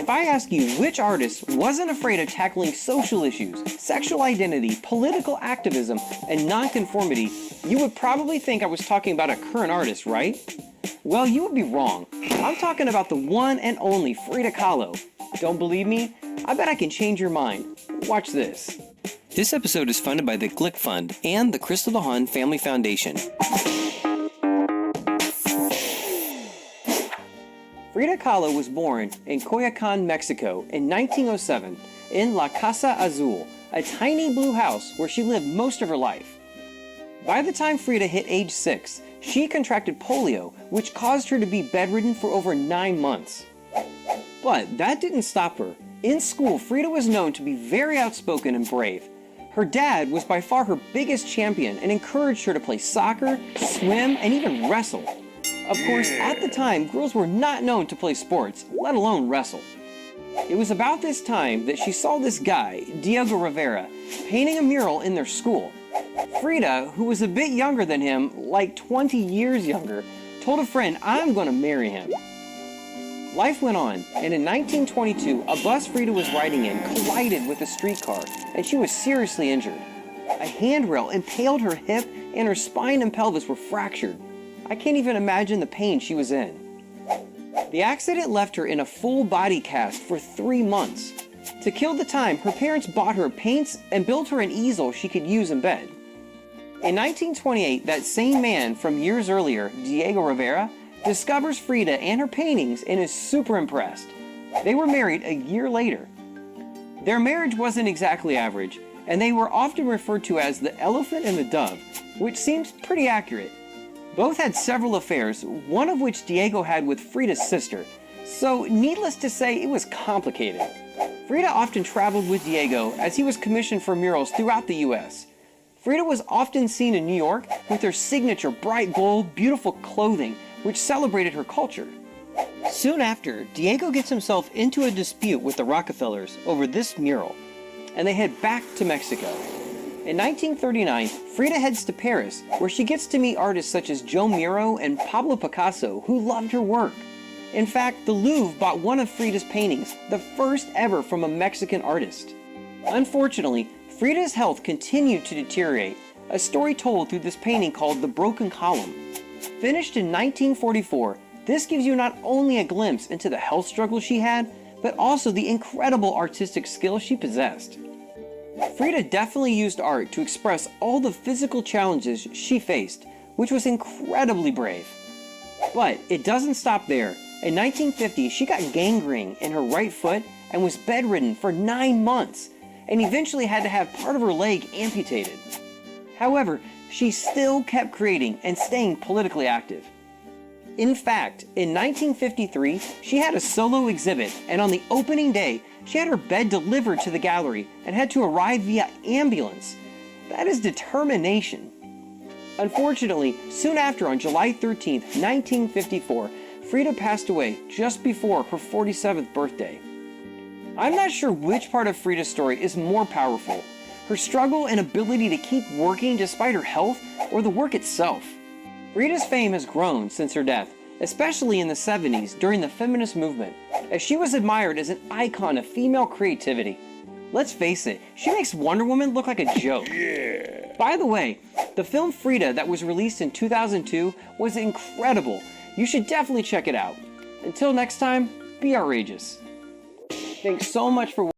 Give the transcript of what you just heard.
If I ask you which artist wasn't afraid of tackling social issues, sexual identity, political activism, and nonconformity, you would probably think I was talking about a current artist, right? Well, you would be wrong. I'm talking about the one and only Frida Kahlo. Don't believe me? I bet I can change your mind. Watch this. This episode is funded by the Glick Fund and the Crystal DeHaan Family Foundation. Frida Kahlo was born in Coyoacan, Mexico in 1907 in La Casa Azul, a tiny blue house where she lived most of her life. By the time Frida hit age 6, she contracted polio, which caused her to be bedridden for over 9 months. But that didn't stop her. In school, Frida was known to be very outspoken and brave. Her dad was by far her biggest champion and encouraged her to play soccer, swim, and even wrestle. Of course, at the time, girls were not known to play sports, let alone wrestle. It was about this time that she saw this guy, Diego Rivera, painting a mural in their school. Frida, who was a bit younger than him, like 20 years younger, told a friend, "I'm going to marry him." Life went on, and in 1922, a bus Frida was riding in collided with a streetcar, and she was seriously injured. A handrail impaled her hip, and her spine and pelvis were fractured. I can't even imagine the pain she was in. The accident left her in a full body cast for 3 months. To kill the time, her parents bought her paints and built her an easel she could use in bed. In 1928, that same man from years earlier, Diego Rivera, discovers Frida and her paintings and is super impressed. They were married a year later. Their marriage wasn't exactly average, and they were often referred to as the elephant and the dove, which seems pretty accurate. Both had several affairs, one of which Diego had with Frida's sister, so needless to say, it was complicated. Frida often traveled with Diego as he was commissioned for murals throughout the US. Frida was often seen in New York with her signature bright gold, beautiful clothing, which celebrated her culture. Soon after, Diego gets himself into a dispute with the Rockefellers over this mural, and they head back to Mexico. In 1939, Frida heads to Paris, where she gets to meet artists such as Joe Miro and Pablo Picasso, who loved her work. In fact, the Louvre bought one of Frida's paintings, the first ever from a Mexican artist. Unfortunately, Frida's health continued to deteriorate, a story told through this painting called The Broken Column. Finished in 1944, this gives you not only a glimpse into the health struggles she had, but also the incredible artistic skills she possessed. Frida definitely used art to express all the physical challenges she faced, which was incredibly brave. But it doesn't stop there. In 1950, she got gangrene in her right foot and was bedridden for 9 months, and eventually had to have part of her leg amputated. However, she still kept creating and staying politically active. In fact, in 1953, she had a solo exhibit, and on the opening day, she had her bed delivered to the gallery and had to arrive via ambulance. That is determination. Unfortunately, soon after, on July 13, 1954, Frida passed away just before her 47th birthday. I'm not sure which part of Frida's story is more powerful, her struggle and ability to keep working despite her health, or the work itself. Frida's fame has grown since her death, especially in the 70s during the feminist movement, as she was admired as an icon of female creativity. Let's face it, she makes Wonder Woman look like a joke. Yeah. By the way, the film Frida that was released in 2002 was incredible. You should definitely check it out. Until next time, be outrageous. Thanks so much for watching.